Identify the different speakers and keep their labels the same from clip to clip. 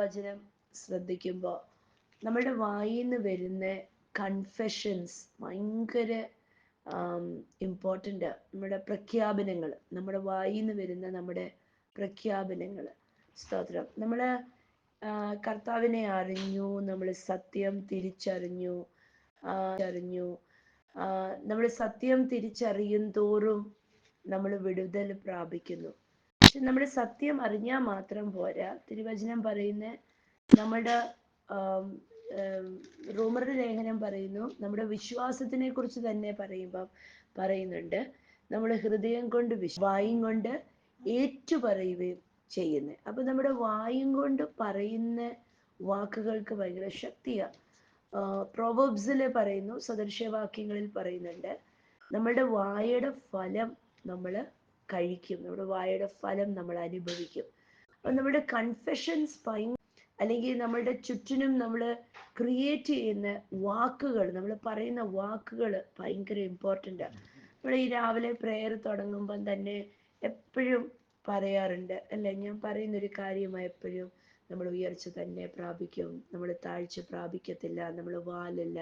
Speaker 1: ദൈവവചനം ശ്രദ്ധിക്കുമ്പോൾ നമ്മുടെ വായിൽ നിന്ന് വരുന്ന കൺഫെഷൻസ് ഭയങ്കര ഇമ്പോർട്ടൻ്റ്. നമ്മുടെ പ്രഖ്യാപനങ്ങൾ, നമ്മുടെ വായിൽ നിന്ന് വരുന്ന നമ്മുടെ പ്രഖ്യാപനങ്ങൾ, സ്തോത്രം. നമ്മൾ കർത്താവിനെ അറിഞ്ഞു, നമ്മൾ സത്യം തിരിച്ചറിഞ്ഞു, അറിഞ്ഞു. നമ്മൾ സത്യം തിരിച്ചറിയും തോറും നമ്മൾ വിടുതൽ പ്രാപിക്കുന്നു. പക്ഷെ നമ്മൾ സത്യം അറിഞ്ഞാൽ മാത്രം പോരാ. തിരുവചനം പറയുന്ന നമ്മുടെ റോമരുടെ ലേഖനം പറയുന്നു, നമ്മുടെ വിശ്വാസത്തിനെ കുറിച്ച് തന്നെ പറയുന്നുണ്ട്, നമ്മൾ ഹൃദയം കൊണ്ട് വായും കൊണ്ട് ഏറ്റുപറയുകയും ചെയ്യുന്നത്. അപ്പൊ നമ്മുടെ വായും കൊണ്ട് പറയുന്ന വാക്കുകൾക്ക് ഭയങ്കര ശക്തിയാണ്. പ്രൊവെർബ്സിൽ പറയുന്നു, സദൃശവാക്യങ്ങളിൽ പറയുന്നുണ്ട്, നമ്മുടെ വായുടെ ഫലം നമ്മൾ കഴിക്കും, നമ്മുടെ വായുടെ ഫലം നമ്മൾ അനുഭവിക്കും. അപ്പം നമ്മുടെ കൺഫെഷൻസ് അല്ലെങ്കിൽ നമ്മളുടെ ചുറ്റിനും നമ്മൾ ക്രിയേറ്റ് ചെയ്യുന്ന വാക്കുകൾ, നമ്മൾ പറയുന്ന വാക്കുകൾ ഭയങ്കര ഇമ്പോർട്ടൻ്റ് ആണ്. നമ്മൾ ഈ രാവിലെ പ്രെയർ തുടങ്ങുമ്പം തന്നെ എപ്പോഴും പറയാറുണ്ട് അല്ലേ, ഞാൻ പറയുന്നൊരു കാര്യമായി എപ്പോഴും, നമ്മൾ ഉയർച്ച തന്നെ പ്രാപിക്കും, നമ്മൾ താഴ്ച പ്രാപിക്കത്തില്ല, നമ്മൾ വാലല്ല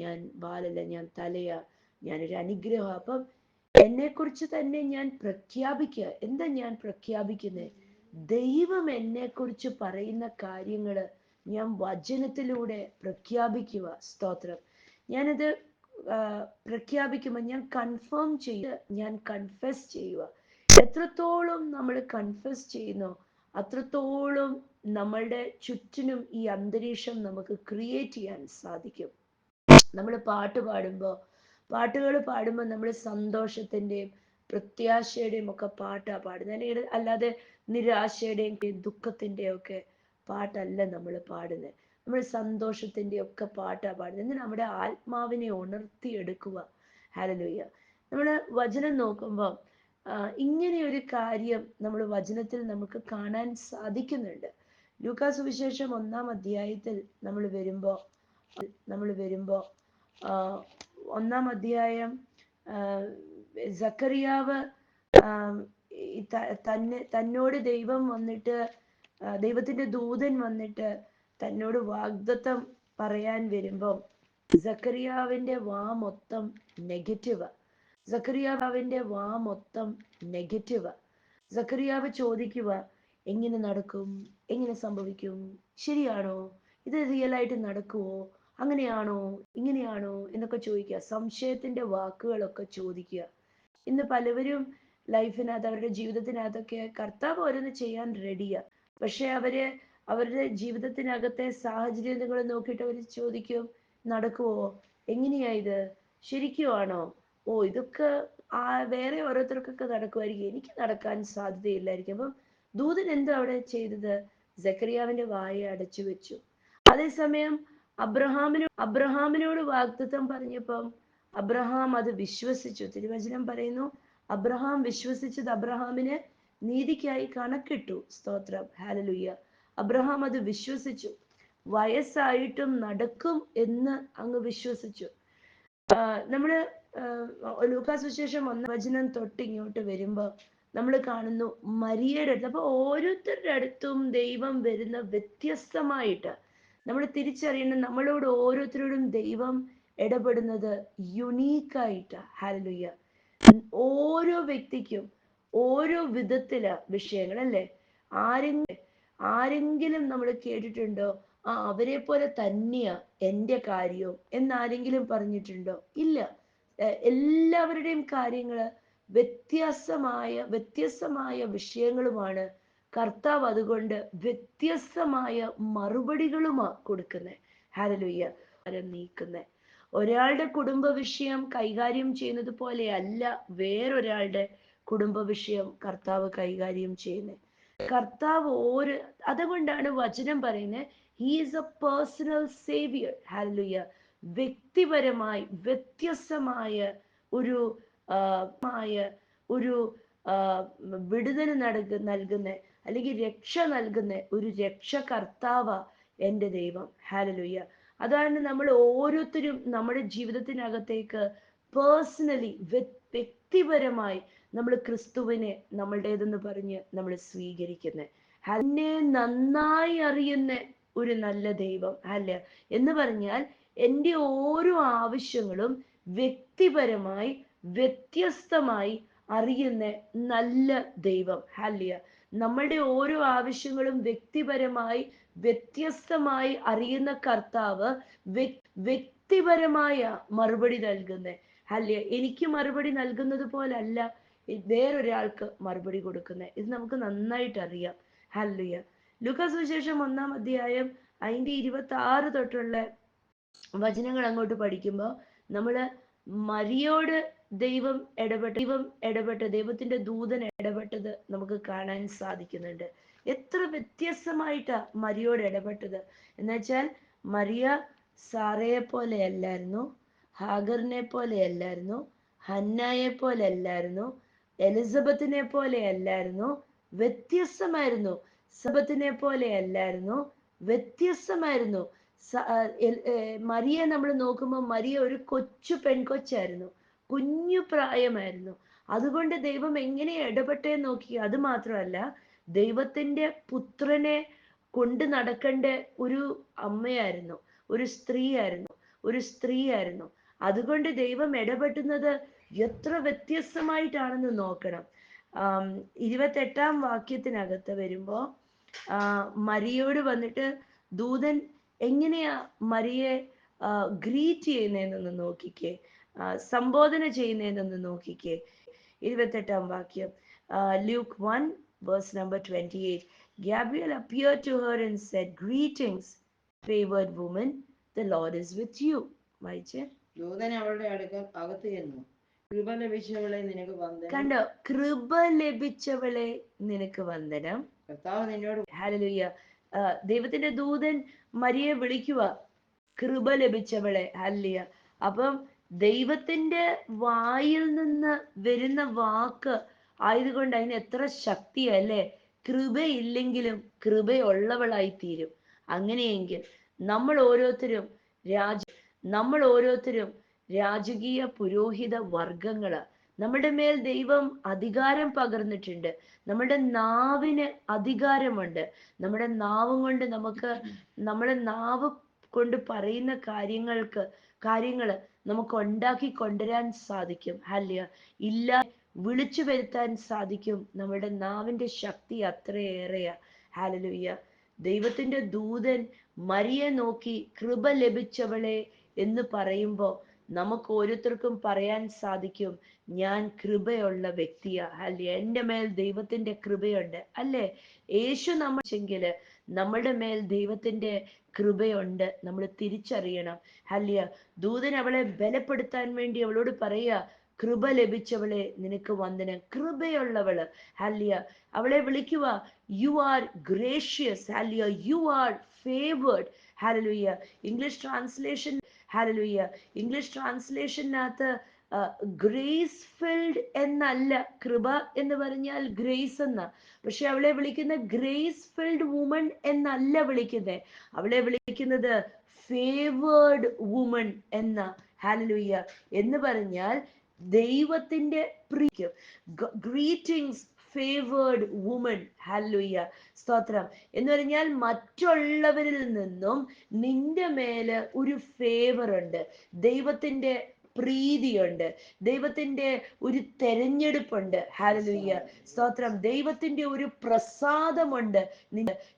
Speaker 1: ഞാൻ തലയാ, ഞാനൊരു അനുഗ്രഹം. അപ്പം എന്നെക്കുറിച്ച് തന്നെ ഞാൻ പ്രഖ്യാപിക്കുക. എന്താ ഞാൻ പ്രഖ്യാപിക്കുന്നത്? ദൈവം എന്നെക്കുറിച്ച് പറയുന്ന കാര്യങ്ങൾ ഞാൻ വചനത്തിലൂടെ പ്രഖ്യാപിക്കുക. സ്തോത്രം. ഞാനത് പ്രഖ്യാപിക്കുമ്പോൾ ഞാൻ കൺഫേം ചെയ്ത് ഞാൻ കൺഫെസ് ചെയ്യുക. എത്രത്തോളം നമ്മൾ കൺഫെസ് ചെയ്യുന്നോ അത്രത്തോളം നമ്മളുടെ ചുറ്റിനും ഈ അന്തരീക്ഷം നമുക്ക് ക്രിയേറ്റ് ചെയ്യാൻ സാധിക്കും. നമ്മൾ പാട്ടുകൾ പാടുമ്പോൾ നമ്മൾ സന്തോഷത്തിൻ്റെയും പ്രത്യാശയുടെയും ഒക്കെ പാട്ടാണ് പാടുന്നത്, അല്ലാതെ നിരാശയുടെയും ദുഃഖത്തിൻ്റെയും ഒക്കെ പാട്ടല്ല നമ്മൾ പാടുന്നത്. നമ്മൾ സന്തോഷത്തിൻ്റെ ഒക്കെ പാട്ടാണ് പാടുന്നത്. എന്നിട്ട് നമ്മുടെ ആത്മാവിനെ ഉണർത്തിയെടുക്കുക. ഹല്ലേലൂയ. നമ്മൾ വചനം നോക്കുമ്പോൾ ഇങ്ങനെയൊരു കാര്യം നമ്മൾ വചനത്തിൽ നമുക്ക് കാണാൻ സാധിക്കുന്നുണ്ട്. ലൂക്കാ സുവിശേഷം 1-ാം അധ്യായത്തിൽ നമ്മൾ വരുമ്പോൾ 1-ാം അധ്യായം സക്കറിയാവ് തന്നോട് ദൈവത്തിന്റെ ദൂതൻ വന്നിട്ട് തന്നോട് വാഗ്ദത്തം പറയാൻ വരുമ്പം സക്കറിയാവിന്റെ വാ മൊത്തം നെഗറ്റീവ്. സക്കറിയാവ് ചോദിക്കുക, എങ്ങനെ നടക്കും, എങ്ങനെ സംഭവിക്കും, ശരിയാണോ, ഇത് റിയലായിട്ട് നടക്കുവോ, അങ്ങനെയാണോ ഇങ്ങനെയാണോ എന്നൊക്കെ ചോദിക്കുക. സംശയത്തിന്റെ വാക്കുകളൊക്കെ ചോദിക്കുക. ഇന്ന് പലവരും ലൈഫിനകത്ത്, അവരുടെ ജീവിതത്തിനകത്തൊക്കെ കർത്താവ് ഓരോന്ന് ചെയ്യാൻ റെഡിയാ. പക്ഷെ അവരുടെ ജീവിതത്തിനകത്തെ സാഹചര്യങ്ങൾ നോക്കിയിട്ട് അവർ ചോദിക്കും, നടക്കുവോ, എങ്ങനെയാ ഇത്, ശരിക്കുവാണോ, ഇതൊക്കെ വേറെ ഓരോരുത്തർക്കൊക്കെ നടക്കുമായിരിക്കും, എനിക്ക് നടക്കാൻ സാധ്യതയില്ലായിരിക്കും. അപ്പം ദൂതൻ എന്താ അവിടെ ചെയ്തത്? സക്കറിയാവിന്റെ വായ അടച്ചു വെച്ചു. അതേസമയം അബ്രഹാമിനോട് വാഗ്ദത്തം പറഞ്ഞപ്പം അബ്രഹാം അത് വിശ്വസിച്ചു. തിരുവചനം പറയുന്നു, അബ്രഹാം വിശ്വസിച്ചത് അബ്രഹാമിന് നീതിക്കായി കണക്കിട്ടു. സ്തോത്രം. ഹല്ലേലൂയ. അബ്രഹാം അത് വിശ്വസിച്ചു. വയസ്സായിട്ടും നടക്കും എന്ന് അങ്ങ് വിശ്വസിച്ചു. നമ്മള് ലൂക്കാസ് സുവിശേഷം 1-ാം വചനം തൊട്ട് ഇങ്ങോട്ട് വരുമ്പോ നമ്മൾ കാണുന്നു മരിയയുടെ അടുത്ത്. അപ്പൊ ഓരോരുത്തരുടെ അടുത്തും ദൈവം വരുന്ന വ്യത്യസ്തമായിട്ട് നമ്മൾ തിരിച്ചറിയണം. നമ്മളോട് ഓരോരുത്തരോടും ദൈവം ഇടപെടുന്നത് യുണീക്കായിട്ട്. ഹല്ലേലൂയ. ഓരോ വ്യക്തിക്കും ഓരോ വിധത്തില് വിഷയങ്ങൾ അല്ലേ. ആരെങ്കിലും നമ്മൾ കേട്ടിട്ടുണ്ടോ, അവരെ പോലെ തന്നെയാ എൻ്റെ കാര്യവും എന്നാരെങ്കിലും പറഞ്ഞിട്ടുണ്ടോ? ഇല്ല. എല്ലാവരുടെയും കാര്യങ്ങള് വ്യത്യസ്തമായ വിഷയങ്ങളുമാണ്. കർത്താവ് അതുകൊണ്ട് വ്യത്യസ്തമായ മറുപടികളുമാ കൊടുക്കുന്നത്. ഹല്ലേലൂയ. നീക്കുന്നത് ഒരാളുടെ കുടുംബ വിഷയം കൈകാര്യം ചെയ്യുന്നത് പോലെ അല്ല വേറൊരാളുടെ കുടുംബ വിഷയം കർത്താവ് കൈകാര്യം ചെയ്യുന്നത്. കർത്താവ് അതുകൊണ്ടാണ് വചനം പറയുന്നത്, he is A personal Xavier. Hallelujah. വ്യക്തിപരമായി വ്യത്യസ്തമായ ഒരു വിടുതൽ നൽകുന്ന അല്ലെങ്കിൽ രക്ഷ നൽകുന്ന ഒരു രക്ഷകർത്താവ എൻ്റെ ദൈവം. ഹല്ലേലൂയ. അതാണ് നമ്മൾ ഓരോരുത്തരും നമ്മുടെ ജീവിതത്തിനകത്തേക്ക് പേഴ്സണലി വ്യക്തിപരമായി നമ്മൾ ക്രിസ്തുവിനെ നമ്മളുടേതെന്ന് പറഞ്ഞ് നമ്മൾ സ്വീകരിക്കുന്നത്. എന്നെ നന്നായി അറിയുന്ന ഒരു നല്ല ദൈവം അല്ല എന്ന് പറഞ്ഞാൽ എൻ്റെ ഓരോ ആവശ്യങ്ങളും വ്യക്തിപരമായി വ്യത്യസ്തമായി അറിയുന്ന നല്ല ദൈവം ഹല്യ. നമ്മളുടെ ഓരോ ആവശ്യങ്ങളും വ്യക്തിപരമായി വ്യത്യസ്തമായി അറിയുന്ന കർത്താവ് വ്യക്തിപരമായ മറുപടി നൽകുന്നത് ഹല്യ. എനിക്ക് മറുപടി നൽകുന്നത് പോലല്ല വേറൊരാൾക്ക് മറുപടി കൊടുക്കുന്നത്. ഇത് നമുക്ക് നന്നായിട്ട് അറിയാം. ഹല്ലുയ. ലൂക്കാ സുവിശേഷം 1-ാം അധ്യായം അതിന്റെ 26 തൊട്ടുള്ള വചനങ്ങൾ അങ്ങോട്ട് പഠിക്കുമ്പോൾ നമ്മള് മരിയോട് ദൈവം ഇടപെട്ട ദൈവത്തിന്റെ ദൂതൻ ഇടപെട്ടത് നമുക്ക് കാണാൻ സാധിക്കുന്നുണ്ട്. എത്ര വ്യത്യസ്തമായിട്ടാ മരിയോട് ഇടപെട്ടത് എന്നുവെച്ചാൽ മരിയ സാറയെ പോലെ അല്ലായിരുന്നു, ഹാഗറിനെ പോലെ അല്ലായിരുന്നു, ഹന്നായെ പോലെ അല്ലായിരുന്നു, എലിസബത്തിനെ പോലെ അല്ലായിരുന്നു, വ്യത്യസ്തമായിരുന്നു. സബത്തിനെ പോലെ അല്ലായിരുന്നു, വ്യത്യസ്തമായിരുന്നു. മരിയെ നമ്മൾ നോക്കുമ്പോൾ മരിയ ഒരു കൊച്ചു പെൺകൊച്ചായിരുന്നു, കുഞ്ഞു പ്രായമായിരുന്നു. അതുകൊണ്ട് ദൈവം എങ്ങനെ ഇടപെട്ടേ നോക്കി. അത് മാത്രമല്ല, ദൈവത്തിന്റെ പുത്രനെ കൊണ്ട് നടക്കേണ്ട ഒരു അമ്മയായിരുന്നു, ഒരു സ്ത്രീയായിരുന്നു. അതുകൊണ്ട് ദൈവം ഇടപെട്ടുന്നത് എത്ര വ്യത്യസ്തമായിട്ടാണെന്ന് നോക്കണം. 28-ാം വാക്യത്തിനകത്ത് വരുമ്പോ മരിയോട് വന്നിട്ട് ദൂതൻ എങ്ങനെയാ മരിയെ ഗ്രീറ്റ് ചെയ്യുന്നതെന്നൊന്ന് നോക്കിക്കേ, സംബോധന ചെയ്യുന്നതെന്നൊന്ന് നോക്കിക്കേ. 28-ാം വാക്യം, Luke 1 verse number 28. Gabriel appeared to her and said, "Greetings, favored woman, the Lord is with you." വായിച്ചേ.
Speaker 2: ദൂതൻ അവളുടെ അടുക്കൽ അകത്ത് ചെന്നു, കൃപ ലഭിച്ചവളെ നിനക്ക് വന്ദനം.
Speaker 1: കണ്ടോ? കൃപ ലഭിച്ചവളെ നിനക്ക് വന്ദനം,
Speaker 2: കർത്താവ് നിന്നോട്.
Speaker 1: ഹല്ലേലൂയ. ദൈവത്തിന്റെ ദൂതൻ മരിയെ വിളിക്കുക, കൃപ ലഭിച്ചവളെ. ഹല്ലേലൂയ. അപ്പം ദൈവത്തിന്റെ വായിൽ നിന്ന് വരുന്ന വാക്ക് ആയതുകൊണ്ട് അതിന് എത്ര ശക്തിയാ അല്ലേ. കൃപയില്ലെങ്കിലും കൃപയുള്ളവളായി തീരും. അങ്ങനെയെങ്കിൽ നമ്മൾ ഓരോരുത്തരും രാജകീയ പുരോഹിത വർഗങ്ങള്. നമ്മുടെ മേൽ ദൈവം അധികാരം പകർന്നിട്ടുണ്ട്. നമ്മുടെ നാവിന് അധികാരമുണ്ട്. നമ്മുടെ നാവ് കൊണ്ട് പറയുന്ന കാര്യങ്ങള് നമുക്ക് ഉണ്ടാക്കി കൊണ്ടുവരാൻ സാധിക്കും. ഹല്ലേലൂയ. ഇല്ല വിളിച്ചു വരുത്താൻ സാധിക്കും. നമ്മുടെ നാവിന്റെ ശക്തി അത്രയേറെയാ. ഹല്ലേലൂയ. ദൈവത്തിന്റെ ദൂതൻ മരിയെ നോക്കി കൃപ ലഭിച്ചവളെ എന്ന് പറയുമ്പോൾ നമുക്ക് ഓരോരുത്തർക്കും പറയാൻ സാധിക്കും, ഞാൻ കൃപയുള്ള വ്യക്തിയാ. അല്ലേ, എൻ്റെ മേൽ ദൈവത്തിന്റെ കൃപയുണ്ട്. അല്ലേ, യേശു നമ്മെങ്കില് നമ്മുടെ മേൽ ദൈവത്തിന്റെ കൃപയുണ്ട്. നമ്മൾ തിരിച്ചറിയണം. ഹല്ലേലൂയ. ദൂതൻ അവളെ ബലപ്പെടുത്താൻ വേണ്ടി അവളോട് പറയുക, കൃപ ലഭിച്ചവളെ നിനക്ക് വന്ദനം. കൃപയുള്ളവള്. ഹല്ലേലൂയ. അവളെ വിളിക്കുക, you are gracious. Hallelujah. You are favoured. Hallelujah. English ട്രാൻസ്ലേഷനകത്ത് ഗ്രേസ് ഫിൽഡ് എന്നല്ല, കൃപ എന്ന് പറഞ്ഞാൽ ഗ്രേസ് എന്ന. പക്ഷെ അവളെ വിളിക്കുന്ന ഗ്രേസ് ഫിൽഡ് വുമൺ എന്നല്ല വിളിക്കുന്നത്. അവളെ വിളിക്കുന്നത് ഫേവേർഡ് വുമൺ എന്ന. ഹല്ലേലൂയ. എന്ന് പറഞ്ഞാൽ ദൈവത്തിന്റെ പ്രിയം. Greetings favoured woman. ഹല്ലേലൂയ. സ്തോത്രം. എന്ന് പറഞ്ഞാൽ മറ്റുള്ളവരിൽ നിന്നും നിന്റെ മേല് ഒരു ഫേവർ ഉണ്ട്, ദൈവത്തിന്റെ പ്രീതിയുണ്ട്, ദൈവത്തിന്റെ ഒരു തെരഞ്ഞെടുപ്പുണ്ട്. ഹല്ലേലൂയ. സ്തോത്രം. ദൈവത്തിന്റെ ഒരു പ്രസാദമുണ്ട്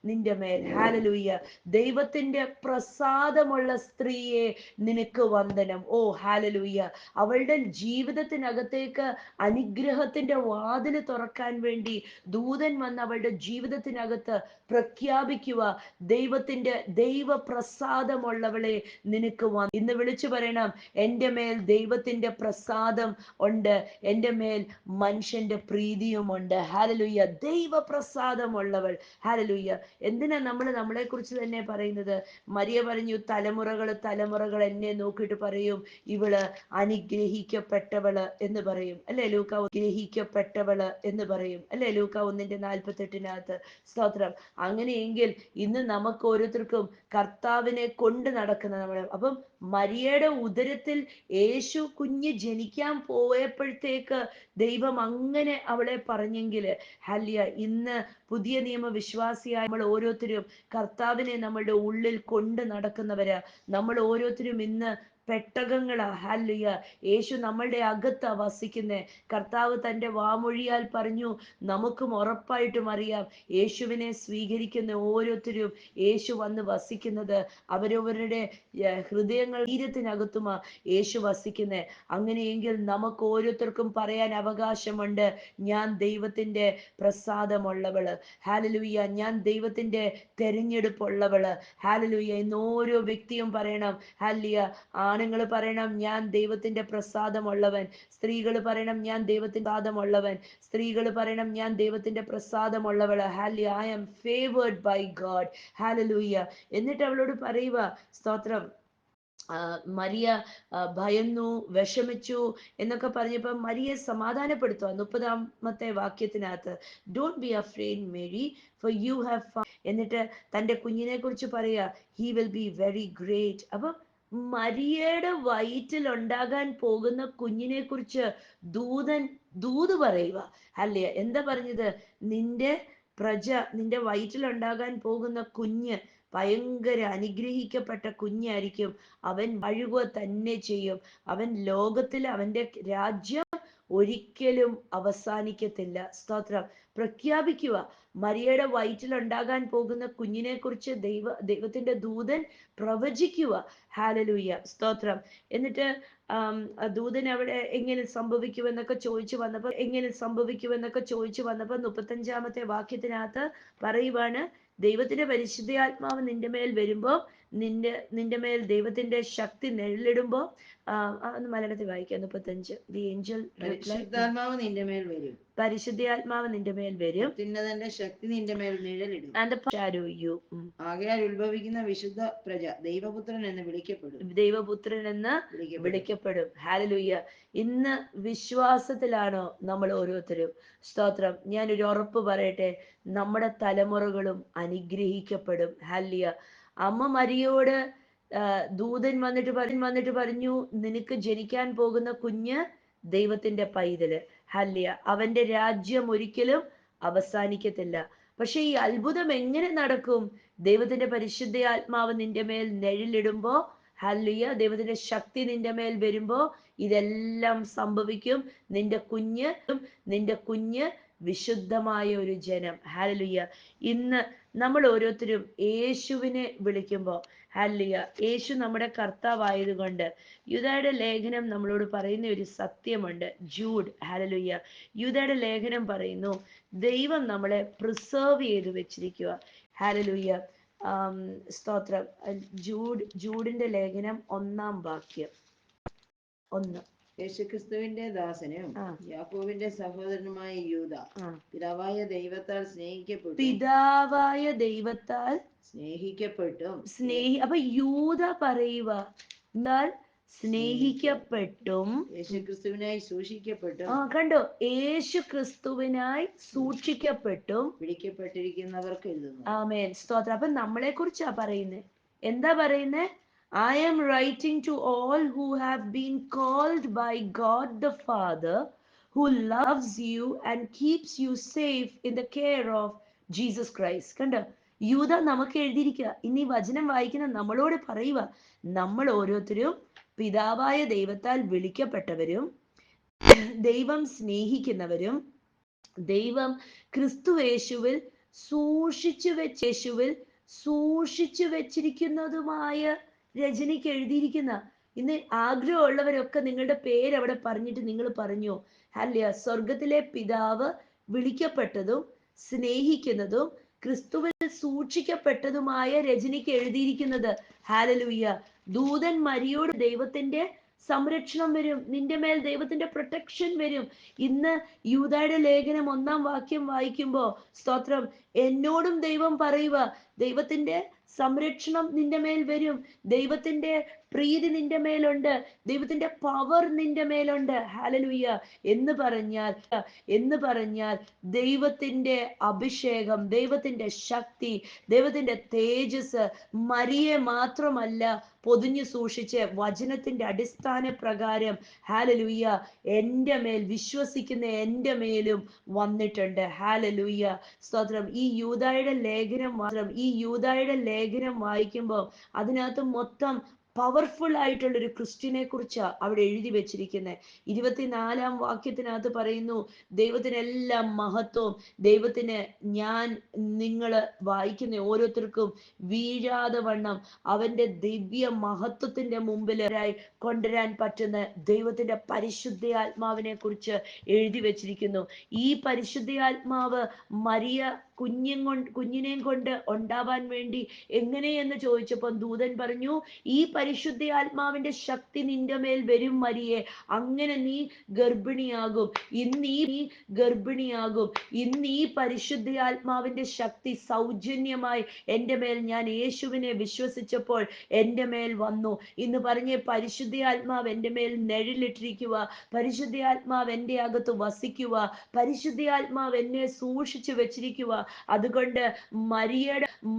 Speaker 1: നിന്റെ മേൽ. ഹല്ലേലൂയ. ദൈവത്തിന്റെ പ്രസാദമുള്ള സ്ത്രീയെ നിനക്ക് വന്ദനം. ഓ ഹല്ലേലൂയ. അവളുടെ ജീവിതത്തിനകത്തേക്ക് അനുഗ്രഹത്തിന്റെ വാതില് തുറക്കാൻ വേണ്ടി ദൂതൻ വന്ന് അവളുടെ ജീവിതത്തിനകത്ത് പ്രഖ്യാപിക്കുക, ദൈവപ്രസാദമുള്ളവളെ നിനക്ക് ഇന്ന് വിളിച്ചു പറയണം, എൻ്റെ മേൽ ദൈവത്തിന്റെ പ്രസാദം ഉണ്ട്, എൻ്റെ മേൽ മനുഷ്യന്റെ പ്രീതിയുമുണ്ട്. ഹല്ലേലൂയ. ദൈവപ്രസാദമുള്ളവൾ. ഹല്ലേലൂയ. എന്തിനാ നമ്മളെ കുറിച്ച് തന്നെ പറയുന്നത്? മരിയ പറഞ്ഞു, തലമുറകൾ എന്നെ നോക്കിയിട്ട് പറയും, ഇവള് അനുഗ്രഹിക്കപ്പെട്ടവള് എന്ന് പറയും. അല്ലെ, ലൂക്ക ഗ്രഹിക്കപ്പെട്ടവള് എന്ന് പറയും. അല്ലെ, ലൂക്ക 1:48 സ്തോത്രം. അങ്ങനെയെങ്കിൽ ഇന്ന് നമുക്ക് ഓരോരുത്തർക്കും കർത്താവിനെ കൊണ്ട് നടക്കുന്ന നമ്മൾ. അപ്പം മരിയയുടെ ഉദരത്തിൽ യേശു കുഞ്ഞ് ജനിക്കാൻ പോയപ്പോഴത്തേക്ക് ദൈവം അങ്ങനെ അവളെ പറഞ്ഞെങ്കിൽ ഹല്ലിയ, ഇന്ന് പുതിയ നിയമ വിശ്വാസിയായ നമ്മൾ ഓരോരുത്തരും കർത്താവിനെ നമ്മളുടെ ഉള്ളിൽ കൊണ്ട് നടക്കുന്നവരാ. നമ്മൾ ഓരോരുത്തരും ഇന്ന് പെട്ടകങ്ങളാ. ഹല്ലിയ, യേശു നമ്മളുടെ അകത്താ വസിക്കുന്നേ. കർത്താവ് തൻ്റെ വാമൊഴിയാൽ പറഞ്ഞു, നമുക്കും ഉറപ്പായിട്ടും അറിയാം യേശുവിനെ സ്വീകരിക്കുന്ന ഓരോരുത്തരും യേശു വന്ന് വസിക്കുന്നത് അവരവരുടെ ഹൃദയങ്ങൾ ശരീരത്തിനകത്തുമാ യേശു വസിക്കുന്നേ. അങ്ങനെയെങ്കിൽ നമുക്ക് ഓരോരുത്തർക്കും പറയാൻ അവകാശമുണ്ട്, ഞാൻ ദൈവത്തിൻ്റെ പ്രസാദമുള്ളവള്. ഹാലലൂയ, ഞാൻ ദൈവത്തിൻ്റെ തെരഞ്ഞെടുപ്പുള്ളവള്. ഹാലലൂയ, ഇന്ന് ഓരോ വ്യക്തിയും പറയണം. ഹാലിയ, ആണുങ്ങൾ പറയണം, ഞാൻ ദൈവത്തിൻ്റെ പ്രസാദമുള്ളവൻ. സ്ത്രീകൾ പറയണം, ഞാൻ ദൈവത്തിൻ്റെ പ്രസാദമുള്ളവൻ. സ്ത്രീകൾ പറയണം, ഞാൻ ദൈവത്തിൻ്റെ പ്രസാദമുള്ളവള്. ഹാലിയ, I am favoured by God. Hallelujah. എന്നിട്ട് അവളോട് പറയുക, സ്തോത്രം, മരിയ ഭയന്നു, വിഷമിച്ചു എന്നൊക്കെ പറഞ്ഞപ്പോൾ മരിയെ സമാധാനപ്പെടുത്തുക. 30-ാമത്തെ വാക്യത്തിനകത്ത്, don't be afraid Mary, for you have. എന്നിട്ട് തൻ്റെ കുഞ്ഞിനെ കുറിച്ച് പറയുക, he will be very great. അപ്പൊ മരിയയുടെ വയറ്റിൽ ഉണ്ടാകാൻ പോകുന്ന കുഞ്ഞിനെ കുറിച്ച് ദൂത് പറയുക. അല്ലേ, എന്താ പറഞ്ഞത്? നിന്റെ പ്രജ, നിന്റെ വയറ്റിൽ ഉണ്ടാകാൻ പോകുന്ന കുഞ്ഞ് ഭയങ്കര അനുഗ്രഹിക്കപ്പെട്ട കുഞ്ഞായിരിക്കും. അവൻ വാഴുക തന്നെ ചെയ്യും. അവൻ ലോകത്തിൽ അവൻ്റെ രാജ്യം ഒരിക്കലും അവസാനിക്കത്തില്ല. സ്തോത്രം. പ്രഖ്യാപിക്കുക, മരിയയുടെ വയറ്റിൽ ഉണ്ടാകാൻ പോകുന്ന കുഞ്ഞിനെ കുറിച്ച് ദൈവത്തിന്റെ ദൂതൻ പ്രവചിക്കുക. ഹാലലൂയ, സ്തോത്രം. എന്നിട്ട് ദൂതൻ അവിടെ എങ്ങനെ സംഭവിക്കുമെന്നൊക്കെ ചോദിച്ചു വന്നപ്പോൾ 35-ാമത്തെ വാക്യത്തിനകത്ത് പറയുവാണ്, ദൈവത്തിന്റെ പരിശുദ്ധാത്മാവ് നിന്റെ മേൽ വരുമ്പോ, നിന്റെ മേൽ ദൈവത്തിന്റെ ശക്തി നിഴലിടുമ്പോ, ഒന്ന് മലയാളത്തിൽ വായിക്കാം. 35. ദി ഏഞ്ചൽ
Speaker 2: പരിശുദ്ധാത്മാവ് നിന്റെ മേൽ വരും,
Speaker 1: പരിശുദ്ധാത്മാവ് നിന്റെ മേൽ വരും,
Speaker 2: അത്യുന്നതന്റെ ശക്തി നിന്റെ മേൽ നിഴലിടും.
Speaker 1: ആകയാൽ
Speaker 2: ഉത്ഭവിക്കുന്ന വിശുദ്ധ പ്രജ ദൈവപുത്രൻ എന്ന്
Speaker 1: വിളിക്കപ്പെടും. ഹാലലൂയ. ഇന്ന് വിശ്വാസത്തിലാണോ നമ്മൾ ഓരോരുത്തരും? സ്തോത്രം. ഞാനൊരു ഉറപ്പ് പറയട്ടെ, നമ്മുടെ തലമുറകളും അനുഗ്രഹിക്കപ്പെടും. ഹല്ലിയ. അമ്മ മരിയോട് ദൂതൻ വന്നിട്ട് പറഞ്ഞു, നിനക്ക് ജനിക്കാൻ പോകുന്ന കുഞ്ഞ് ദൈവത്തിന്റെ പൈതല്. ഹല്ലിയ. അവന്റെ രാജ്യം ഒരിക്കലും അവസാനിക്കത്തില്ല. പക്ഷെ ഈ അത്ഭുതം എങ്ങനെ നടക്കും? ദൈവത്തിന്റെ പരിശുദ്ധ ആത്മാവ് നിന്റെ മേൽ നിഴലിടുമ്പോ, ഹല്ലിയ, ദൈവത്തിന്റെ ശക്തി നിന്റെ മേൽ വരുമ്പോ ഇതെല്ലാം സംഭവിക്കും. നിന്റെ കുഞ്ഞ് വിശുദ്ധമായ ഒരു ജനം. ഹല്ലിയ. ഇന്ന് നമ്മൾ ഓരോരുത്തരും യേശുവിനെ വിളിക്കുമ്പോൾ, ഹല്ലിയ, യേശു നമ്മുടെ കർത്താവായതുകൊണ്ട്, യൂദയുടെ ലേഖനം നമ്മളോട് പറയുന്ന ഒരു സത്യമുണ്ട്. ജൂഡ്, ഹല്ലിയ, യൂദയുടെ ലേഖനം പറയുന്നു, ദൈവം നമ്മളെ പ്രിസർവ് ചെയ്ത് വെച്ചിരിക്കുക. ഹല്ലിയ. സ്തോത്രം. ജൂഡിന്റെ ലേഖനം 1-ാം വാക്യം. 1.
Speaker 2: യേശുക്രിസ്തുവിന്റെ ദാസനും യാക്കോബിന്റെ സഹോദരനുമായ യൂദ, പിതാവായ ദൈവത്താൽ സ്നേഹിക്കപ്പെട്ടും.
Speaker 1: അപ്പൊ യൂദ പറയുക, എന്നാൽ സ്നേഹിക്കപ്പെട്ടും
Speaker 2: യേശുക്രിസ്തുവിനായി സൂക്ഷിക്കപ്പെട്ടും.
Speaker 1: കണ്ടോ, യേശു ക്രിസ്തുവിനായി സൂക്ഷിക്കപ്പെട്ടും
Speaker 2: വിളിക്കപ്പെട്ടിരിക്കുന്നവർക്ക് എഴുതുന്നു.
Speaker 1: ആമേൻ, സ്തോത്രം. അപ്പൊ നമ്മളെ കുറിച്ചാ പറയുന്നത്. എന്താ പറയുന്നത്? I am writing to all who have been called by God the Father, who loves you and keeps you safe in the care of Jesus Christ. കണ്ടോ, യൂദ നമുക്ക് എഴുതിയിരിക്കുക. ഇനി വചനം വായിക്കുന്ന നമ്മളോട് പറയുക, നമ്മൾ ഓരോരുത്തരും പിതാവായ ദൈവത്താൽ വിളിക്കപ്പെട്ടവരും ദൈവം സ്നേഹിക്കുന്നവരും ദൈവം ക്രിസ്തുയേശുവിൽ സൂക്ഷിച്ചു വെച്ചിരിക്കുന്നതുമായ രജനിക്ക് എഴുതിയിരിക്കുന്ന. ഇന്ന് ആഗ്രഹമുള്ളവരൊക്കെ നിങ്ങളുടെ പേര് അവിടെ പറഞ്ഞിട്ട് നിങ്ങൾ പറഞ്ഞു, ഹല്ലേലൂയ, സ്വർഗത്തിലെ പിതാവ് വിളിക്കപ്പെട്ടതും സ്നേഹിക്കുന്നതും ക്രിസ്തുവിൽ സൂക്ഷിക്കപ്പെട്ടതുമായ രജനിക്ക് എഴുതിയിരിക്കുന്നത്. ഹല്ലേലൂയ. ദൂതൻ മരിയോട് ദൈവത്തിന്റെ സംരക്ഷണം വരും, നിന്റെ മേൽ ദൈവത്തിന്റെ പ്രൊട്ടക്ഷൻ വരും. ഇന്ന് യൂദയുടെ ലേഖനം 1-ാം വാക്യം വായിക്കുമ്പോ, സ്തോത്രം, എന്നോടും ദൈവം പറയുക, ദൈവത്തിന്റെ സംരക്ഷണം നിന്റെ മേൽ വരും, ദൈവത്തിന്റെ പ്രീതി നിന്റെ മേലുണ്ട്, ദൈവത്തിന്റെ പവർ നിന്റെ മേലുണ്ട്. ഹല്ലേലൂയ. എന്ന് പറഞ്ഞാൽ ദൈവത്തിന്റെ അഭിഷേകം, ദൈവത്തിന്റെ ശക്തി, ദൈവത്തിന്റെ തേജസ് മരിയെ മാത്രമല്ല പൊതിഞ്ഞു സൂക്ഷിച്ച് വചനത്തിന്റെ അടിസ്ഥാന പ്രകാരം ഹല്ലേലൂയ എൻ്റെ മേൽ വിശ്വസിക്കുന്ന എൻ്റെ മേലും വന്നിട്ടുണ്ട്. ഹല്ലേലൂയ. സ്തോത്രം. ഈ യൂദായുടെ ലേഖനം വായിക്കുമ്പോൾ അതിനകത്ത് മൊത്തം പവർഫുൾ ആയിട്ടുള്ള ഒരു ക്രിസ്ത്യനെ കുറിച്ചാ അവിടെ എഴുതി വെച്ചിരിക്കുന്നത്. 24-ാം വാക്യത്തിനകത്ത് പറയുന്നു, ദൈവത്തിന് എല്ലാം മഹത്വം, ദൈവത്തിന് നിങ്ങൾ വായിക്കുന്ന ഓരോരുത്തർക്കും വീഴാതെ വണ്ണം അവന്റെ ദിവ്യ മഹത്വത്തിന്റെ മുമ്പിലായി കൊണ്ടുവരാൻ പറ്റുന്ന ദൈവത്തിന്റെ പരിശുദ്ധാത്മാവിനെ കുറിച്ച് എഴുതി വെച്ചിരിക്കുന്നു. ഈ പരിശുദ്ധാത്മാവ് മരിയ കുഞ്ഞിനെയും കൊണ്ട് ഉണ്ടാവാൻ വേണ്ടി എങ്ങനെയെന്ന് ചോദിച്ചപ്പോൾ ദൂതൻ പറഞ്ഞു, ഈ പരിശുദ്ധാത്മാവിന്റെ ശക്തി നിന്റെ മേൽ വരും മരിയെ, അങ്ങനെ നീ ഗർഭിണിയാകും. ഇന്ന് ഈ പരിശുദ്ധാത്മാവിന്റെ ശക്തി സൗജന്യമായി എൻ്റെ മേൽ, ഞാൻ യേശുവിനെ വിശ്വസിച്ചപ്പോൾ എൻ്റെ മേൽ വന്നു. ഇന്ന് പറഞ്ഞ പരിശുദ്ധാത്മാവ് എൻ്റെ മേൽ നിഴലിട്ടിരിക്കുക, പരിശുദ്ധാത്മാവ് എൻ്റെ അകത്ത് വസിക്കുക, പരിശുദ്ധാത്മാവ് എന്നെ സൂക്ഷിച്ചു വെച്ചിരിക്കുക. അതുകൊണ്ട്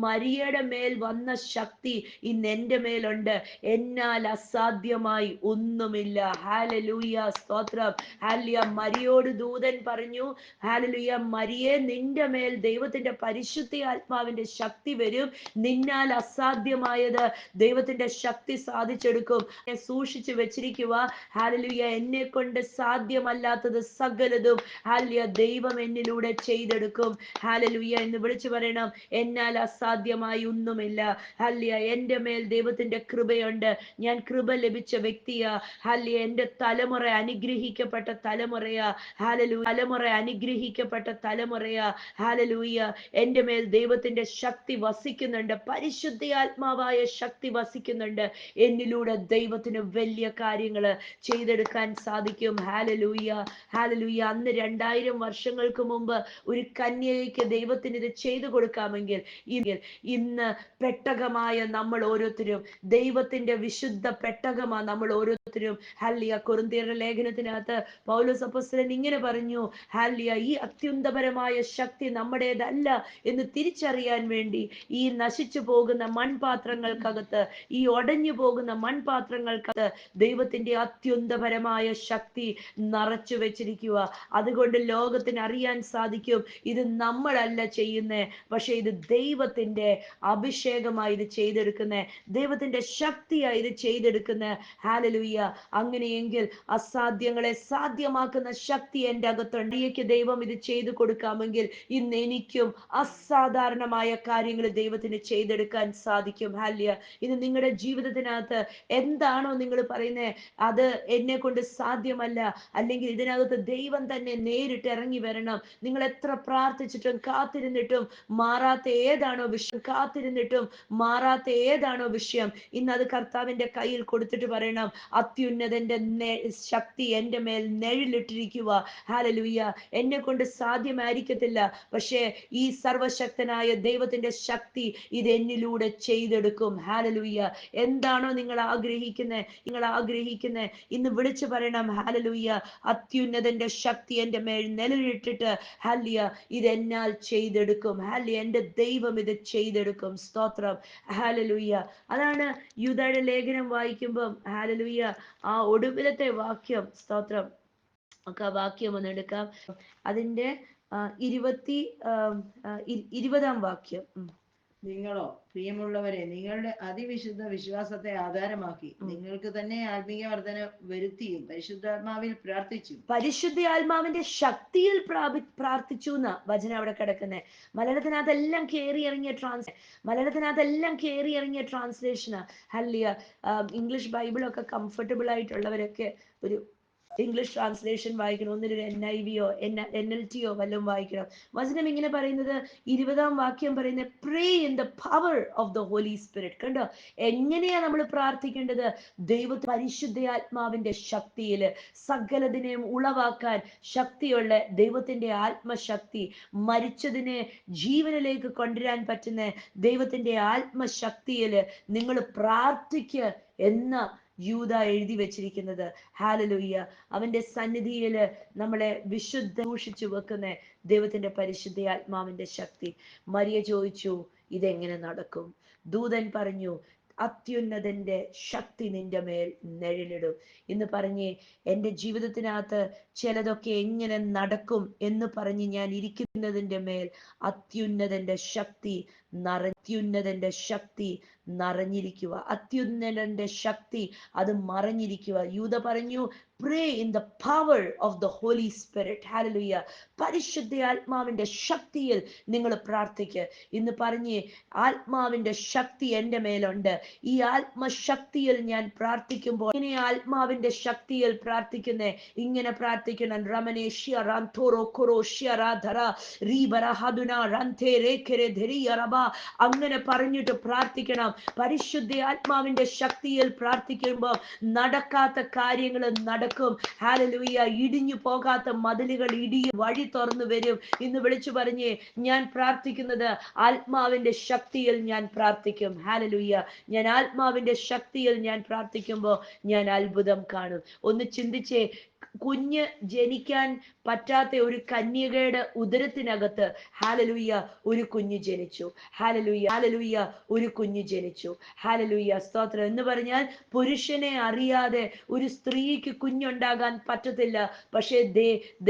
Speaker 1: മരിയയുടെ മേൽ വന്ന ശക്തി ഇന്ന് എൻ്റെ മേലുണ്ട്. എന്നാൽ അസാധ്യമായി ഒന്നുമില്ല. ഹല്ലേലൂയ. സ്തോത്രം. ഹല്ലേലൂയ. മരിയോട് ദൂതൻ പറഞ്ഞു, ഹല്ലേലൂയ, മരിയെ, നിന്റെ മേൽ ദൈവത്തിന്റെ പരിശുദ്ധാത്മാവിന്റെ ശക്തി വരും, നിന്നാൽ അസാധ്യമായത് ദൈവത്തിന്റെ ശക്തി സാധിച്ചെടുക്കും. സൂക്ഷിച്ചു വെച്ചിരിക്കുക. ഹല്ലേലൂയ. എന്നെ കൊണ്ട് സാധ്യമല്ലാത്തത് സകലതും ഹല്ലേലൂയ ദൈവം എന്നിലൂടെ ചെയ്തെടുക്കും. ഹല്ലേലൂയ എന്ന് വിളിച്ചു പറയണം, എന്നാൽ അസാധ്യമായി ഒന്നുമില്ല. ഹല്ലേലൂയ. എൻ്റെ മേൽ ദൈവത്തിന്റെ കൃപയുണ്ട്, ഞാൻ കൃപ ലഭിച്ച വ്യക്തിയാ. ഹല്ലേലൂയ. എൻ്റെ തലമുറ അനുഗ്രഹിക്കപ്പെട്ട തലമുറയാ. ഹല്ലേലൂയ. അനുഗ്രഹിക്കപ്പെട്ട തലമുറയാ. ഹല്ലേലൂയ. എൻ്റെ മേൽ ദൈവത്തിന്റെ ശക്തി വസിക്കുന്നുണ്ട്, പരിശുദ്ധാത്മാവായ ശക്തി വസിക്കുന്നുണ്ട്. എന്നിലൂടെ ദൈവത്തിന് വലിയ കാര്യങ്ങൾ ചെയ്തെടുക്കാൻ സാധിക്കും. ഹല്ലേലൂയ. ഹല്ലേലൂയ. അന്ന് 2000 വർഷങ്ങൾക്ക് മുമ്പ് ഒരു കന്യകയ്ക്ക് ദൈവത്തിന് ഇത് ചെയ്തു കൊടുക്കാമെങ്കിൽ ഇന്ന് പെട്ടകമായ നമ്മൾ ഓരോരുത്തരും ദൈവത്തിന്റെ വിശുദ്ധ പെട്ടകമാ നമ്മൾ ഓരോരുത്തരും. ഹല്ലേലൂയ. കൊരിന്ത്യരുടെ ലേഖനത്തിനകത്ത് പൗലോസ് അപ്പോസ്തലൻ ഇങ്ങനെ പറഞ്ഞു, ഹല്ലേലൂയ, ഈ അത്യുന്നതപരമായ ശക്തി നമ്മുടേതല്ല എന്ന് തിരിച്ചറിയാൻ വേണ്ടി ഈ നശിച്ചു പോകുന്ന മൺപാത്രങ്ങൾക്കകത്ത്, ഈ ഒടഞ്ഞു പോകുന്ന മൺപാത്രങ്ങൾക്കകത്ത് ദൈവത്തിന്റെ അത്യുന്നതപരമായ ശക്തി നിറച്ചു വെച്ചിരിക്കുക. അതുകൊണ്ട് ലോകത്തിന് അറിയാൻ സാധിക്കും, ഇത് നമ്മളല്ല ചെയ്യുന്നേ, പക്ഷെ ഇത് ദൈവത്തിന്റെ അഭിഷേകമായി ഇത് ചെയ്തെടുക്കുന്നേ, ദൈവത്തിന്റെ ശക്തിയായി ഇത് ചെയ്തെടുക്കുന്നേ. ഹല്ലേലൂയ. അങ്ങനെയെങ്കിൽ അസാധ്യങ്ങളെ സാധ്യമാക്കുന്ന ശക്തി എൻ്റെ അകത്തുണ്ട്. ദൈവം ഇത് ചെയ്തു കൊടുക്കാമെങ്കിൽ ഇന്ന് എനിക്കും അസാധാരണമായ കാര്യങ്ങൾ ദൈവത്തിന് ചെയ്തെടുക്കാൻ സാധിക്കും. ഹല്ലേലൂയ. ഇത് നിങ്ങളുടെ ജീവിതത്തിനകത്ത് എന്താണോ നിങ്ങൾ പറയുന്നത്, അത് എന്നെ കൊണ്ട് സാധ്യമല്ല, അല്ലെങ്കിൽ ഇതിനകത്ത് ദൈവം തന്നെ നേരിട്ട് ഇറങ്ങി വരണം, നിങ്ങൾ എത്ര പ്രാർത്ഥിച്ചിട്ടും കാത്തിരുന്നിട്ടും മാറാത്ത ഏതാണോ വിഷയം, ഇന്ന് അത് കർത്താവിന്റെ കയ്യിൽ കൊടുത്തിട്ട് പറയണം, അത്യുന്നതന്റെ ശക്തി എൻ്റെ മേൽ നിഴലിട്ടിരിക്കുക. ഹല്ലേലൂയ. എന്നെ കൊണ്ട് സാധ്യമായിരിക്കത്തില്ല, പക്ഷേ ഈ സർവശക്തനായ ദൈവത്തിന്റെ ശക്തി ഇത് എന്നിലൂടെ ചെയ്തെടുക്കും. ഹല്ലേലൂയ. എന്താണോ നിങ്ങൾ ആഗ്രഹിക്കുന്നത് ഇന്ന് വിളിച്ചു പറയണം, ഹല്ലേലൂയ, അത്യുന്നതന്റെ ശക്തി എൻ്റെ മേൽ നിഴലിട്ടിട്ട് ഹല്ലേലൂയ ഇതെന്നാൽ ചെയ്തെടുക്കും. ഹല്ലേലൂയ. എൻ്റെ ദൈവം ഇത് ചെയ്തെടുക്കും. സ്തോത്രം. ഹല്ലേലൂയ. അതാണ് യൂദായുടെ ലേഖനം വായിക്കുമ്പം ഹല്ലേലൂയ ആ ഒടുവിലത്തെ വാക്യം, സ്തോത്രം, ഒക്കെ ആ വാക്യം ഒന്ന് എടുക്കാം. അതിന്റെ 20-ാം വാക്യം.
Speaker 2: നിങ്ങളോ പ്രിയമുള്ളവരെ, നിങ്ങളുടെ അതിവിശുദ്ധ വിശ്വാസത്തെ ആധാരമാക്കി നിങ്ങൾക്ക് തന്നെ ആത്മീയ വർധന വരുത്തിയും പരിശുദ്ധാത്മാവിൽ പ്രാർത്ഥിച്ചു.
Speaker 1: പരിശുദ്ധാത്മാവിന്റെ ശക്തിയിൽ പ്രാർത്ഥിച്ചു എന്ന വചനം അവിടെ കിടക്കുന്നത്. മലയാളത്തിനകത്തെല്ലാം കയറി ഇറങ്ങിയ ട്രാൻസ്ലേഷനാ. ഹല്ലേലൂയ. ഇംഗ്ലീഷ് ബൈബിളൊക്കെ കംഫർട്ടബിൾ ആയിട്ടുള്ളവരൊക്കെ ഒരു ഇംഗ്ലീഷ് ട്രാൻസ്ലേഷൻ വായിക്കണം, ഒന്നിലൊരു NIV-യോ NLT-യോ വല്ലതും വായിക്കണം. വചനം ഇങ്ങനെ പറയുന്നത്, 20-ാം വാക്യം പറയുന്നത്, pray in the power of the holy spirit. കണ്ടോ, എങ്ങനെയാ നമ്മൾ പ്രാർത്ഥിക്കേണ്ടത്? പരിശുദ്ധാത്മാവിന്റെ ശക്തിയില്, സകലതിനെയും ഉളവാക്കാൻ ശക്തിയുള്ള ദൈവത്തിന്റെ ആത്മശക്തി, മരിച്ചതിനെ ജീവനിലേക്ക് കൊണ്ടുവരാൻ പറ്റുന്ന ദൈവത്തിന്റെ ആത്മശക്തിയില് നിങ്ങൾ പ്രാർത്ഥിക്കുക എന്ന യൂദ എഴുതി വെച്ചിരിക്കുന്നത്. ഹാലലൂയ്യ. അവന്റെ സന്നിധിയില് നമ്മളെ സൂക്ഷിച്ചു വെക്കുന്ന ദൈവത്തിന്റെ പരിശുദ്ധാത്മാവിന്റെ ശക്തി. മറിയ ചോദിച്ചു, ഇതെങ്ങനെ നടക്കും? ദൂതൻ പറഞ്ഞു, അത്യുന്നതന്റെ ശക്തി നിന്റെ മേൽ നിഴലിടും. ഇന്ന് പറഞ്ഞേ, എൻ്റെ ജീവിതത്തിനകത്ത് ചിലതൊക്കെ എങ്ങനെ നടക്കും എന്ന് പറഞ്ഞ് ഞാൻ ഇരിക്കുന്നതിൻ്റെ മേൽ അത്യുന്നതന്റെ ശക്തി അത്യുന്നതന്റെ ശക്തി നിറഞ്ഞിരിക്കുക. അത്യുന്നതന്റെ ശക്തി അത് മറഞ്ഞിരിക്കുക. യൂദ പറഞ്ഞു, pray in the power of the Holy Spirit. Hallelujah. പരിശുദ്ധ ആത്മാവിന്റെ ശക്തിയിൽ നിങ്ങൾ പ്രാർത്ഥിക്കുക. ഇന്ന് പറഞ്ഞേ, ആത്മാവിന്റെ ശക്തി എൻ്റെ മേലുണ്ട്. ഈ ആത്മശക്തിയിൽ ഞാൻ പ്രാർത്ഥിക്കുമ്പോൾ, ഇങ്ങനെ ആത്മാവിന്റെ ശക്തിയിൽ പ്രാർത്ഥിക്കുന്നേ, ഇങ്ങനെ പ്രാർത്ഥിക്കണം. റമനേഷ്യ റാന്തോറോ കൊറോഷ്യ റാധര റീബര ഹദുന റന്തേ രേഖരെ ധരിയറബ. അങ്ങനെ പറഞ്ഞിട്ട് പ്രാർത്ഥിക്കണം. പരിശുദ്ധ ആത്മാവിന്റെ ശക്തിയിൽ പ്രാർത്ഥിക്കുമ്പോൾ നടക്കാത്ത കാര്യങ്ങൾ നടക്കും. ഹാലലൂയ. ഇടിഞ്ഞു പോകാത്ത മതിലുകൾ വഴി തുറന്നു വരും. ഇന്ന് വിളിച്ചു പറഞ്ഞേ, ഞാൻ പ്രാർത്ഥിക്കുന്നത് ആത്മാവിന്റെ ശക്തിയിൽ ഞാൻ പ്രാർത്ഥിക്കും. ഹാലലൂയ. ഞാൻ ആത്മാവിന്റെ ശക്തിയിൽ ഞാൻ പ്രാർത്ഥിക്കുമ്പോൾ ഞാൻ അത്ഭുതം കാണും. ഒന്ന് ചിന്തിച്ചേ, കുഞ്ഞ് ജനിക്കാൻ പറ്റാത്ത ഒരു കന്യകയുടെ ഉദരത്തിനകത്ത് ഹാലലൂയ ഒരു കുഞ്ഞ് ജനിച്ചു. ഹാലലൂയ, ഹാലലൂയ, ഒരു കുഞ്ഞ് ജനിച്ചു. ഹാലലൂയ, സ്തോത്രം. എന്ന് പറഞ്ഞാൽ പുരുഷനെ അറിയാതെ ഒരു സ്ത്രീക്ക് കുഞ്ഞുണ്ടാകാൻ പറ്റത്തില്ല. പക്ഷേ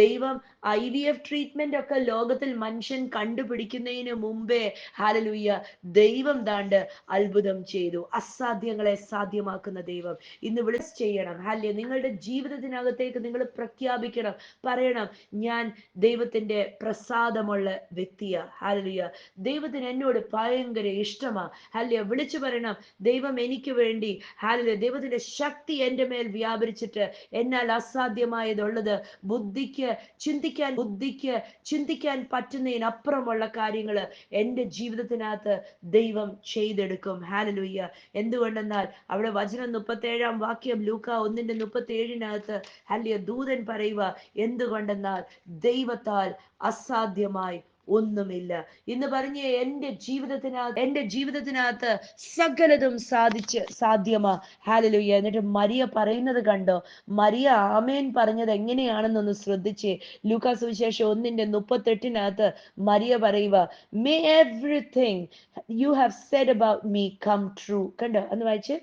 Speaker 1: ദൈവം IVF ട്രീറ്റ്മെന്റ് ഒക്കെ ലോകത്തിൽ മനുഷ്യൻ കണ്ടുപിടിക്കുന്നതിന് മുമ്പേ ഹാലലൂയ ദൈവം ദാണ്ട് അത്ഭുതം ചെയ്തു. അസാധ്യങ്ങളെ സാധ്യമാക്കുന്ന ദൈവം ഇന്ന് വിളിച്ച് ചെയ്യണം. ഹാലേ, നിങ്ങളുടെ ജീവിതത്തിനകത്തേക്ക് നിങ്ങൾ പ്രഖ്യാപിക്കണം, പറയണം, ഞാൻ ദൈവത്തിന്റെ പ്രസാദമുള്ള വ്യക്തിയാ. ഹാലലൂയ. ദൈവത്തിന് എന്നോട് ഭയങ്കര ഇഷ്ടമാ. ഹാലലൂയ. വിളിച്ചു പറയണം, ദൈവം എനിക്ക് വേണ്ടി, ഹാലലൂയ, ദൈവത്തിന്റെ ശക്തി എൻ്റെ മേൽ വ്യാപരിച്ചിട്ട് എന്നാൽ അസാധ്യമായതുള്ളത് ബുദ്ധിക്ക് ചിന്തിക്കാൻ പറ്റുന്നതിനപ്പുറമുള്ള കാര്യങ്ങൾ എൻ്റെ ജീവിതത്തിനകത്ത് ദൈവം ചെയ്തെടുക്കും. ഹാലലൂയ. എന്തുകൊണ്ടെന്നാൽ അവിടെ വചനം 37-ാം വാക്യം ലൂക്ക 1:37 ഹല്ലേലൂയ ദൂതൻ പറയുക, എന്തുകൊണ്ടെന്നാൽ ദൈവത്താൽ അസാധ്യമായി ഒന്നുമില്ല. ഇന്ന് പറഞ്ഞ എൻ്റെ ജീവിതത്തിനകത്ത് സകലതും സാധ്യമാ. ഹാലലൂയ. എന്നിട്ട് മരിയ പറയുന്നത് കണ്ടോ? മരിയ ആമേൻ പറഞ്ഞത് എങ്ങനെയാണെന്നൊന്ന് ശ്രദ്ധിച്ചേ. ലൂക്കാ സുവിശേഷം 1:38 മരിയ പറയുക, may everything you have said about me come true. കണ്ടോ? അന്ന് വായിച്ച്,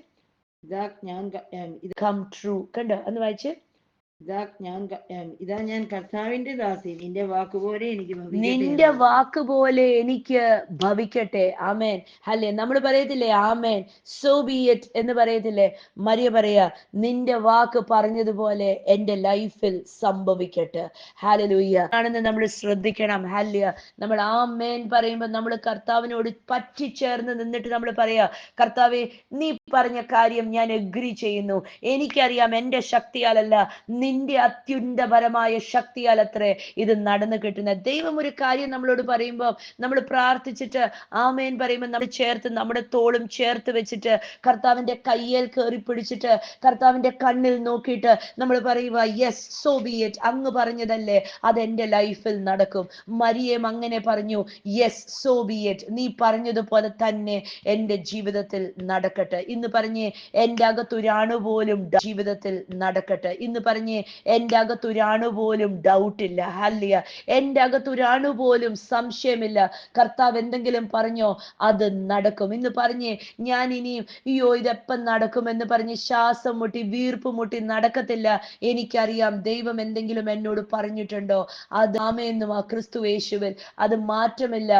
Speaker 1: കം ട്രൂ. കണ്ടോ? അന്ന് വായിച്ച്,
Speaker 2: ഇതാ ഞാൻ കർത്താവിന്റെ ദാസി, നിന്റെ വാക്കുപോലെ
Speaker 1: എനിക്ക് ഭവിക്കട്ടെ. ആമേൻ. അല്ലേ, നമ്മൾ പറയത്തില്ലേ ആമേൻ, സോ ബി ഇറ്റ് എന്ന് പറയത്തില്ലേ? മരിയ പറയാ, നിന്റെ വാക്ക് പറഞ്ഞതുപോലെ എൻ്റെ ലൈഫിൽ സംഭവിക്കട്ടെ. ഹല്ലേലൂയ ആണെന്ന് നമ്മൾ ശ്രദ്ധിക്കണം. ഹല്ലേലൂയ. നമ്മൾ ആമേൻ പറയുമ്പോൾ നമ്മൾ കർത്താവിനോട് പറ്റിച്ചേർന്ന് നിന്നിട്ട് നമ്മൾ പറയാ, കർത്താവേ, നീ പറഞ്ഞ കാര്യം ഞാൻ എഗ്രി ചെയ്യുന്നു. എനിക്കറിയാം എൻ്റെ ശക്തിയാലല്ല, നിന്റെ അത്യുന്നതപരമായ ശക്തിയാൽ അത്രേ ഇത് നടന്നു കിട്ടുന്ന. ദൈവം ഒരു കാര്യം നമ്മളോട് പറയുമ്പോൾ നമ്മൾ പ്രാർത്ഥിച്ചിട്ട് ആമേൻ പറയുമ്പോൾ നമ്മൾ ചേർത്ത് നമ്മുടെ തോളും ചേർത്ത് വെച്ചിട്ട് കർത്താവിന്റെ കയ്യിൽ കയറി പിടിച്ചിട്ട് കർത്താവിന്റെ കണ്ണിൽ നോക്കിയിട്ട് നമ്മൾ പറയുക, യെസ്, സോ ബി ഇറ്റ്, അങ്ങ് പറഞ്ഞതല്ലേ, അതെന്റെ ലൈഫിൽ നടക്കും. മരിയം അങ്ങനെ പറഞ്ഞു, യെസ്, സോ ബി ഇറ്റ്, നീ പറഞ്ഞതുപോലെ തന്നെ എൻ്റെ ജീവിതത്തിൽ നടക്കട്ടെ. ഇന്ന് പറഞ്ഞേ, എൻ്റെ അകത്തൊരാണു പോലും ജീവിതത്തിൽ നടക്കട്ടെ. ഇന്ന് പറഞ്ഞേ, എൻ്റെ അകത്തൊരാണു പോലും ഡൗട്ടില്ല. ഹല്ലേലൂയ. എൻ്റെ അകത്തൊരാണു പോലും സംശയമില്ല. കർത്താവ് എന്തെങ്കിലും പറഞ്ഞോ അത് നടക്കും. ഇന്ന് പറഞ്ഞേ, ഞാൻ ഇനിയും അയ്യോ ഇതെപ്പം നടക്കുമെന്ന് പറഞ്ഞ് ശ്വാസം മുട്ടി വീർപ്പ് മുട്ടി നടക്കത്തില്ല. എനിക്കറിയാം ദൈവം എന്തെങ്കിലും എന്നോട് പറഞ്ഞിട്ടുണ്ടോ അത് ആമേൻ ക്രിസ്തു യേശുവിൽ അത് മാറ്റമില്ല.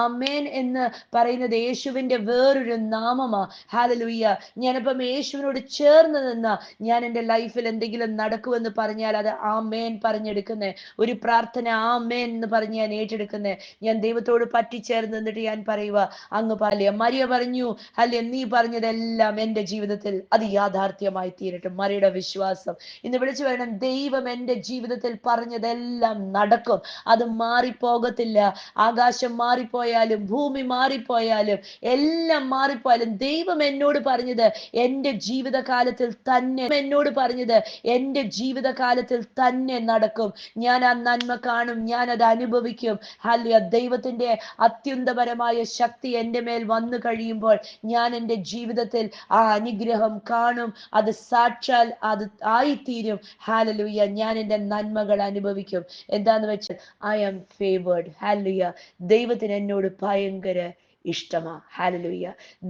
Speaker 1: ആമേൻ എന്ന് പറയുന്നത് യേശുവിന്റെ വേറൊരു നാമമാ. ഹല്ലേലൂയ. ഞാനിപ്പം യേശുവിനോട് ചേർന്ന് നിന്ന ഞാൻ എൻ്റെ ലൈഫിൽ എന്തെങ്കിലും നടക്കുമെന്ന് എന്ന് പറഞ്ഞാൽ അത് ആമേൻ പറഞ്ഞെടുക്കുന്നേ. ഒരു പ്രാർത്ഥന ആമേൻ എന്ന് പറഞ്ഞ് ഞാൻ ഏറ്റെടുക്കുന്നേ. ഞാൻ ദൈവത്തോട് പറ്റിച്ചേർന്ന് നിന്നിട്ട് ഞാൻ പറയുക, അങ്ങ് പറയ മരിയ പറഞ്ഞു, അല്ലെ നീ പറഞ്ഞതെല്ലാം എൻ്റെ ജീവിതത്തിൽ അത് യാഥാർത്ഥ്യമായി തീരട്ടെ. മറിയുടെ വിശ്വാസം ഇന്ന് വിളിച്ചു പറയണം, ദൈവം എൻ്റെ ജീവിതത്തിൽ പറഞ്ഞതെല്ലാം നടക്കും. അത് മാറിപ്പോകത്തില്ല. ആകാശം മാറിപ്പോയാലും ഭൂമി മാറിപ്പോയാലും എല്ലാം മാറിപ്പോയാലും ദൈവം എന്നോട് പറഞ്ഞത് എൻ്റെ ജീവിതകാലത്തിൽ തന്നെ, എന്നോട് പറഞ്ഞത് എൻ്റെ ജീവിതകാലത്തിൽ തന്നെ നടക്കും. ഞാൻ ആ നന്മ കാണും, ഞാൻ അത് അനുഭവിക്കും. ഹല്ലേലൂയ. ദൈവത്തിന്റെ അത്യന്തപരമായ ശക്തി എൻ്റെ മേൽ വന്നു കഴിയുമ്പോൾ ഞാൻ എൻ്റെ ജീവിതത്തിൽ ആ അനുഗ്രഹം കാണും. അത് സാക്ഷാൽ അത് ആയിത്തീരും. ഹല്ലേലൂയ. ഞാൻ എൻ്റെ നന്മകൾ അനുഭവിക്കും. എന്താന്ന് വെച്ചാൽ ഐ ആം ഫേവേർഡ്. ഹല്ലേലൂയ. ദൈവത്തിന് എന്നോട് ഭയങ്കര ഇഷ്ടമാ. ഹല്ലേലൂയ.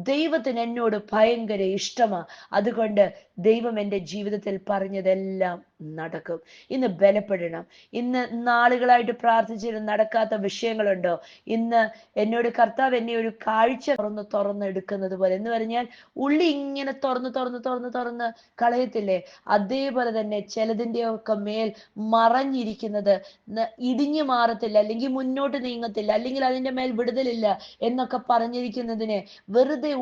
Speaker 1: ദൈവത്തിന് എന്നോട് ഭയങ്കര ഇഷ്ടമാ. അതുകൊണ്ട് ദൈവം എൻ്റെ ജീവിതത്തിൽ പറഞ്ഞതെല്ലാം നടക്കും. ഇന്ന് ബലപ്പെടണം. ഇന്ന് നാളുകളായിട്ട് പ്രാർത്ഥിച്ചിട്ട് നടക്കാത്ത വിഷയങ്ങളുണ്ടോ? ഇന്ന് എന്നോട് കർത്താവ് എന്നെ ഒരു കാഴ്ച തുറന്ന് എടുക്കുന്നത് പോലെ, എന്ന് പറഞ്ഞാൽ ഉള്ളി ഇങ്ങനെ തുറന്ന് കളയത്തില്ലേ, അതേപോലെ തന്നെ ചിലതിൻ്റെയൊക്കെ മേൽ മറഞ്ഞിരിക്കുന്നത് ഇടിഞ്ഞു മാറത്തില്ല, അല്ലെങ്കിൽ മുന്നോട്ട് നീങ്ങത്തില്ല, അല്ലെങ്കിൽ അതിൻ്റെ മേൽ വിടുതലില്ല എന്നൊക്കെ പറഞ്ഞിരിക്കുന്നതിനെ വെറുതെ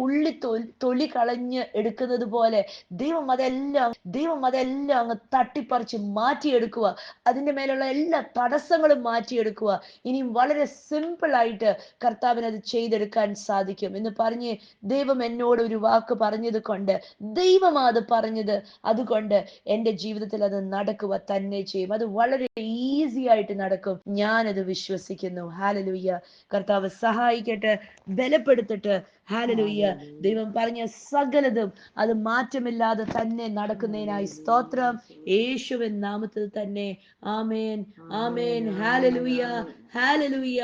Speaker 1: തൊലി കളഞ്ഞ് എടുക്കുന്നത് പോലെ ദൈവം അതെല്ലാം അങ്ങ് തട്ടിപ്പറിച്ച് മാറ്റിയെടുക്കുക. അതിൻ്റെ മേലുള്ള എല്ലാ തടസ്സങ്ങളും മാറ്റിയെടുക്കുക. ഇനിയും വളരെ സിമ്പിൾ ആയിട്ട് കർത്താവിന് അത് ചെയ്തെടുക്കാൻ സാധിക്കും എന്ന് പറഞ്ഞ് ദൈവം എന്നോട് ഒരു വാക്ക് പറഞ്ഞത് കൊണ്ട്, ദൈവം അത് പറഞ്ഞത്, അതുകൊണ്ട് എൻ്റെ ജീവിതത്തിൽ അത് നടക്കുക തന്നെ ചെയ്യും. അത് വളരെ ഈസി ആയിട്ട് നടക്കും. ഞാനത് വിശ്വസിക്കുന്നു. ഹല്ലേലൂയ. കർത്താവ് സഹായിക്കട്ടെ, ബലപ്പെടുത്തട്ടെ. ഹല്ലേലൂയ. ദൈവം പറഞ്ഞ സകലതും അത് മാറ്റമില്ലാതെ തന്നെ നടക്കുന്നതിനായി സ്തോത്രം. യേശുവിൻ നാമത്തിൽ തന്നെ. ആമേൻ, ആമേൻ. ഹല്ലേലൂയ, ഹല്ലേലൂയ.